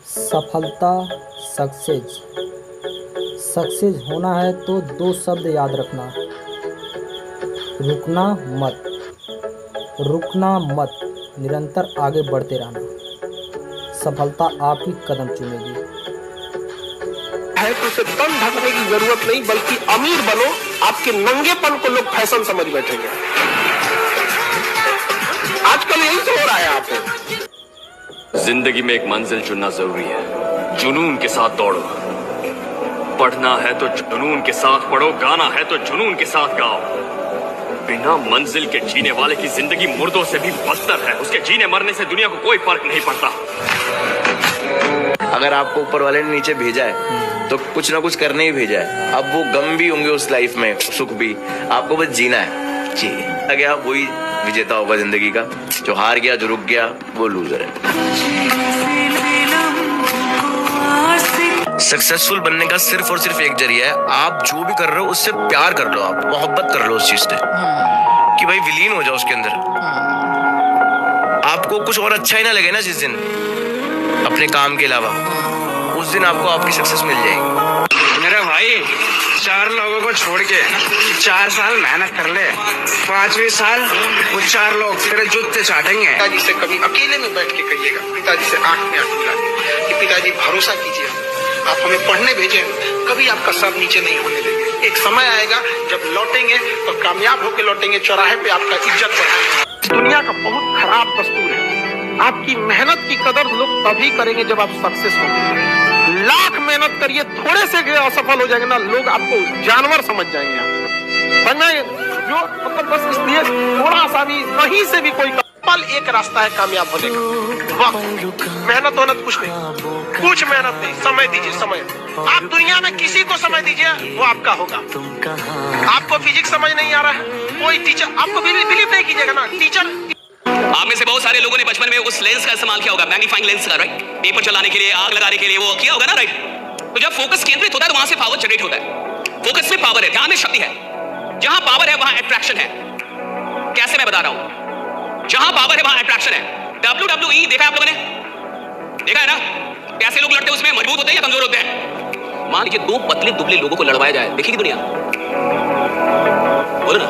सफलता, success. Success होना है तो दो शब्द याद रखना, रुकना मत। रुकना मत, निरंतर आगे बढ़ते रहना। सफलता आपकी कदम चूमेगी। है तो उसे दम ढकने की जरूरत नहीं, बल्कि अमीर बनो। आपके नंगेपन को लोग फैशन समझ बैठेंगे। आजकल यही तो हो रहा है। आपको जिंदगी में एक मंजिल चुनना जरूरी है। जुनून के साथ दौड़ो। पढ़ना है तो जुनून के साथ पढ़ो, गाना है तो जुनून के साथ गाओ। बिना मंजिल के जीने वाले की जिंदगी मुर्दों से भी बदतर है। उसके जीने मरने से दुनिया को कोई फर्क नहीं पड़ता। अगर आपको ऊपर वाले ने नीचे भेजा है तो कुछ ना कुछ करने ही भेजा है। अब वो गम भी होंगे उस लाइफ में, सुख भी। आपको बस जीना है। जी गया वही विजेता होगा जिंदगी का। जो हार गया, जो रुक गया, वो लूजर है। सक्सेसफुल बनने का सिर्फ और सिर्फ एक जरिया है। आप जो भी कर रहे हो उससे प्यार कर लो, आप मोहब्बत कर लो उस चीज से, कि भाई विलीन हो जाओ उसके अंदर। आपको कुछ और अच्छा ही ना लगे ना जिस दिन अपने काम के अलावा, उस दिन आपको आपकी सक्सेस मिल जाएगी। मेरे भाई 4 लोगों को छोड़ के 4 साल मेहनत कर ले, 5वें साल वो 4 लोग तेरे जूते चाटेंगे। पिताजी से कभी अकेले में बैठ के कहिएगा, पिताजी से आंख में आंख मिला के, कि पिताजी भरोसा कीजिए, आप हमें पढ़ने भेजे, कभी आपका सर नीचे नहीं होने देंगे। एक समय आएगा जब लौटेंगे तो कामयाब होकर लौटेंगे, चौराहे पे आपका इज्जत बढ़ाएंगे। दुनिया का बहुत खराब दस्तूर है। आपकी मेहनत की कदर लोग तभी करेंगे जब आप सक्सेस होंगे। लाख मेहनत करिए, थोड़े से असफल हो जाएंगे ना, लोग आपको जानवर समझ जाएंगे। जो मतलब बस इसलिए थोड़ा सा भी, कहीं से भी कोई पल एक रास्ता है कामयाब होने का। वक्त, मेहनत होनत कुछ नहीं, कुछ मेहनत नहीं, समय दीजिए। समय आप दुनिया में किसी को समय दीजिए, वो आपका होगा। आपको फिजिक्स समझ नहीं आ रहा है, कोई टीचर आपको बिलीव नहीं कीजिएगा ना, टीचर। आप में से बहुत सारे लोगों ने बचपन में उस लेंस का इस्तेमाल किया होगा, मैग्नीफाइंग लेंस का, राइट? पेपर चलाने के लिए, आग लगाने के लिए, वो किया होगा ना, राइट? तो जब फोकस केंद्रित होता है तो वहां से पावर जनरेट होता है। फोकस में पावर है, ध्यान में शक्ति है। जहां पावर है वहां अट्रैक्शन है। कैसे, मैं बता रहा हूं। जहां पावर है वहां अट्रैक्शन है। WWE देखा है आप लोगों ने? देखा है ना? कैसे लोग लड़ते हैं उसमें, मजबूत होते हैं या कमजोर होते हैं? मान लीजिए 2 पतले दुबले लोगों को लड़वाया जाए, देखेगी दुनिया? बोलो ना,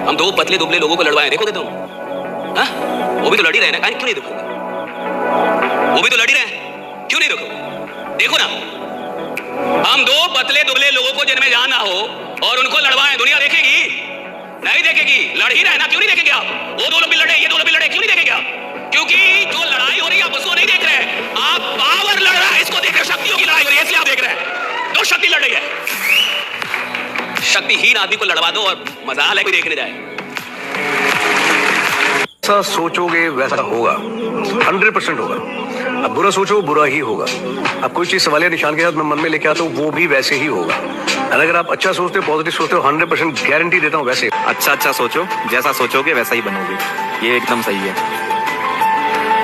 हम 2 पतले दुबले लोगों को लड़वाए, देखोगे तुम? हाँ? वो भी तो लड़ ही रहे ना, क्यों नहीं देखोगे? वो भी तो लड़ ही रहे, क्यों नहीं देखोगे? देखो ना, हम 2 पतले दुबले लोगों को जिनमें जान ना हो और उनको लड़वाएं, दुनिया देखेगी? नहीं देखेगी। लड़ ही रहे ना, क्यों नहीं देखेंगे आप? वो 2 लोग भी लड़े, ये 2 लोग भी लड़े, क्यों नहीं देखेंगे आप? क्योंकि जो लड़ाई हो रही है आप उसको नहीं देख रहे हैं, आप पावर लड़ रहा है इसको देख रहे हैं। शक्तियों की लड़ाई हो रही है इसलिए आप देख रहे हैं। तो शक्ति लड़ रही है। शक्तिहीन आदमी को लड़वा दो और मजाल है कोई देखने जाए। जैसा सोचोगे वैसा होगा, 100% होगा। अब बुरा सोचो, बुरा ही होगा। अब कोई चीज सवालिया निशान के साथ मैं मन में लेके आता हूँ, वो भी वैसे ही होगा। और अगर आप अच्छा सोचते हो, पॉजिटिव सोचते हो, 100% गारंटी देता हूँ वैसे। अच्छा सोचो, जैसा सोचोगे वैसा ही बनोगे, ये एकदम सही है।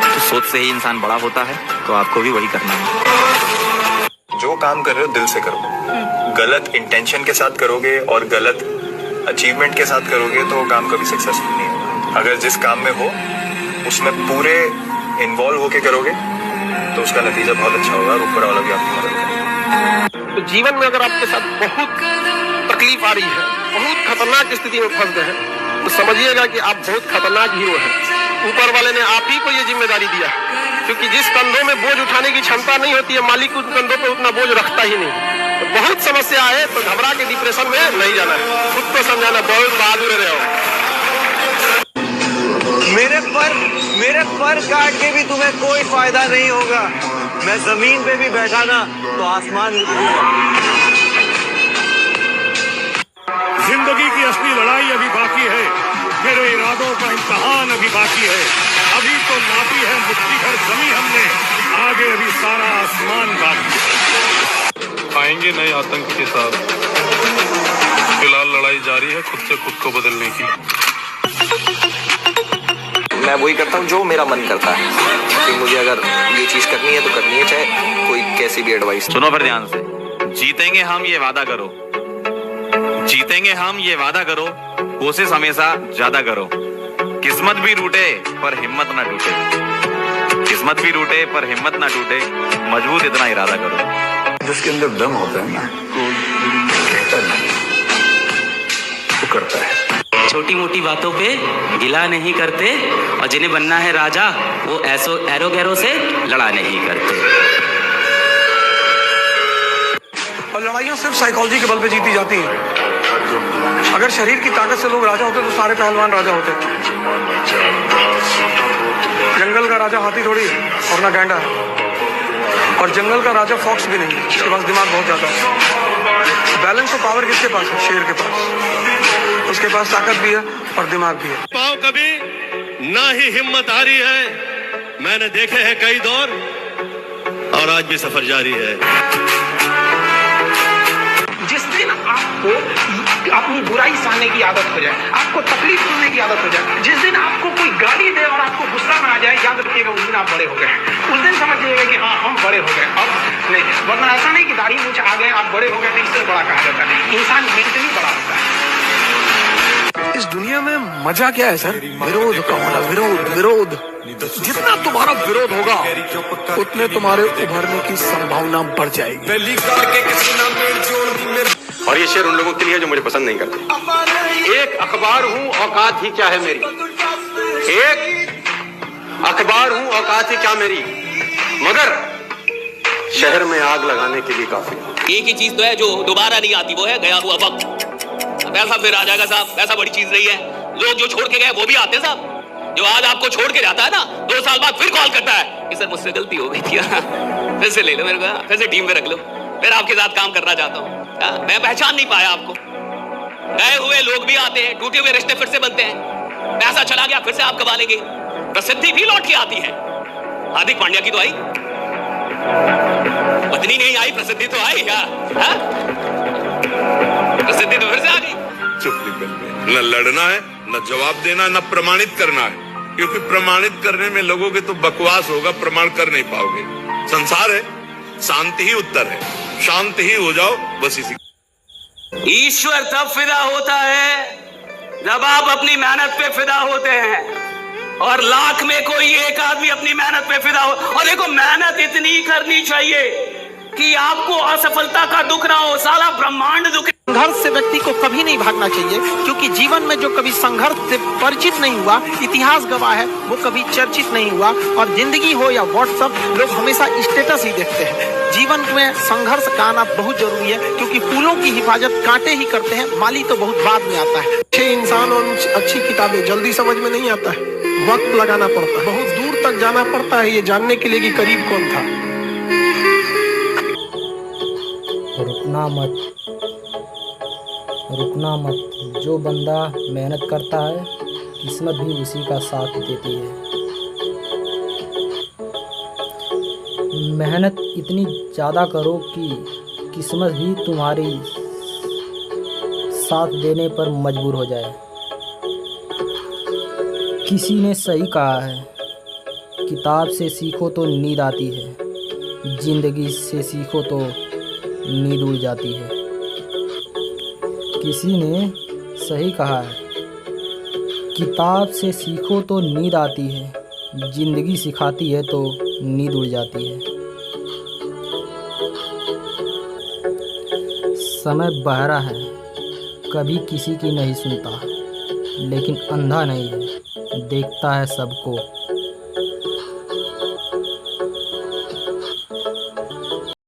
तो सोच से ही इंसान बड़ा होता है, तो आपको भी वही करना है। जो काम कर रहे हो दिल से करो। गलत इंटेंशन के साथ करोगे और गलत अचीवमेंट के साथ करोगे तो वो काम कभी सक्सेसफुल नहीं होगा। अगर जिस काम में हो उसमें पूरे इन्वॉल्व होके करोगे तो उसका नतीजा बहुत अच्छा होगा और ऊपर वाला भी आपकी मदद करेगा। तो जीवन में अगर आपके साथ बहुत तकलीफ आ रही है, बहुत खतरनाक स्थिति में फंस गए हैं, तो समझिएगा कि आप बहुत खतरनाक हीरो हैं। ऊपर वाले ने आप ही को ये जिम्मेदारी दिया है, क्योंकि जिस कंधों में बोझ उठाने की क्षमता नहीं होती है, मालिक उस कंधों पे उतना बोझ रखता ही नहीं। तो बहुत समस्या है, तो घबरा के डिप्रेशन में नहीं जाना है, खुद को समझाना, बहुत बहादुर रहे। मेरे पर काट के भी तुम्हें कोई फायदा नहीं होगा। मैं जमीन पे भी बैठा ना तो आसमान में उड़ूंगा। जिंदगी की असली लड़ाई अभी बाकी है, मेरे इरादों का इम्तहान अभी बाकी है। अभी तो नापी है मुट्ठी भर जमीन हमने, आगे अभी सारा आसमान बाकी है। आएंगे नए आतंक के साथ, फिलहाल लड़ाई जारी है खुद से खुद को बदलने की। मैं वही करता हूँ जो मेरा मन करता है, कि मुझे अगर ये चीज करनी है तो करनी है, चाहे कोई कैसी भी एडवाइस। सुनो फिर ध्यान से, जीतेंगे हम ये वादा करो, जीतेंगे हम ये वादा करो, कोशिश हमेशा ज्यादा करो, किस्मत भी रूठे पर हिम्मत ना टूटे। किस्मत भी टूटे पर हिम्मत ना टूटे, मजबूत इतना इरादा करो। जिसके अंदर दम होता है ना, कहता नहीं, वो करता है। छोटी मोटी बातों पे गिला नहीं करते, और जिन्हें बनना है राजा वो ऐसो एरो गैरो से लड़ा नहीं करते। और लड़ाइयाँ सिर्फ साइकोलॉजी के बल पे जीती जाती हैं। अगर शरीर की ताकत से लोग राजा होते तो सारे पहलवान राजा होते। जंगल का राजा हाथी थोड़ी और ना गैंडा, और जंगल का राजा फॉक्स भी नहीं, उसके पास दिमाग बहुत ज्यादा है। बैलेंस और पावर किसके पास है? शेर के पास। उसके पास ताकत भी है और दिमाग भी है। पाओ कभी ना ही हिम्मत हारी है। मैंने देखे हैं कई दौर, और आज भी सफर जारी है। जिस दिन आपको अपनी बुराई सहने की आदत हो जाए, आपको तकलीफ सुनने की आदत हो जाए, जिस दिन आपको कोई गाली दे और आपको गुस्सा ना आ जाए, याद रखिएगा उस दिन आप बड़े हो गए। उस दिन समझ लीजिएगा कि हाँ हम बड़े हो गए। अब नहीं, वरना ऐसा नहीं कि दाढ़ी मूंछ आ गए आप बड़े हो गए तो इससे बड़ा कहा जाता है। इंसान मेंटली बड़ा होता है। इस दुनिया में मजा क्या है सर? विरोध का होना, विरोध विरोध। जितना तुम्हारा विरोध होगा उतने तुम्हारे उभरने की संभावना बढ़ जाएगी। और ये शेर उन लोगों के लिए जो मुझे पसंद नहीं करते। एक अखबार हूँ, औकात ही क्या है मेरी। एक अखबार हूँ, औकात ही क्या मेरी, मगर शहर में आग लगाने के लिए काफी। एक ही चीज तो है जो दोबारा नहीं आती, वो है गया हुआ वक्त। पैसा फिर आ जाएगा साहब, पैसा बड़ी चीज नहीं है। लोग जो छोड़ के गए वो भी आते हैं साहब। जो आज आपको छोड़ के जाता है ना, 2 साल बाद फिर कॉल करता है कि सर मुझसे गलती हो गई थी, फिर से ले लो मेरे को, फिर से टीम में रख लो, फिर आपके साथ काम करना चाहता हूँ। मैं पहचान नहीं पाया आपको। गए हुए लोग भी आते हैं, टूटे हुए रिश्ते फिर से बनते हैं। पैसा चला गया फिर से आप कमा लेंगे, प्रसिद्धि भी लौट के आती है। हार्दिक पांड्या की तो आई, पत्नी नहीं आई, प्रसिद्धि तो आई क्या? प्रसिद्धि तो फिर से आ गई। चुप निकल, न लड़ना है, न जवाब देना, न प्रमाणित करना है, क्योंकि प्रमाणित करने में लगोगे तो बकवास होगा, प्रमाण कर नहीं पाओगे। संसार है, शांति ही उत्तर है, शांत ही हो जाओ, बस इसी। ईश्वर तब फिदा होता है जब आप अपनी मेहनत पे फिदा होते हैं, और लाख में कोई एक आदमी अपनी मेहनत पे फिदा हो। और देखो मेहनत इतनी करनी चाहिए कि आपको असफलता का दुख ना हो, साला ब्रह्मांड दुख। संघर्ष से व्यक्ति को कभी नहीं भागना चाहिए, क्योंकि जीवन में जो कभी संघर्ष से परिचित नहीं हुआ, इतिहास गवाह है, वो कभी चर्चित नहीं हुआ। और जिंदगी हो या व्हाट्सएप, लोग हमेशा स्टेटस ही देखते हैं। जीवन में संघर्ष का आना बहुत जरूरी है, क्योंकि फूलों की हिफाजत कांटे ही करते हैं, माली तो बहुत बाद में आता है। अच्छे इंसान और अच्छी किताबें जल्दी समझ में नहीं आता है, वक्त लगाना पड़ता है, बहुत दूर तक जाना पड़ता है ये जानने के लिए कि करीब कौन था। रुकना मत, रुकना मत। जो बंदा मेहनत करता है, किस्मत भी उसी का साथ देती है। मेहनत इतनी ज़्यादा करो कि किस्मत भी तुम्हारी साथ देने पर मजबूर हो जाए। किसी ने सही कहा है, किताब से सीखो तो नींद आती है, जिंदगी से सीखो तो नींद उड़ जाती है। किसी ने सही कहा है, किताब से सीखो तो नींद आती है, जिंदगी सिखाती है तो नींद उड़ जाती है। समय बहरा है, कभी किसी की नहीं सुनता, लेकिन अंधा नहीं है, देखता है सबको।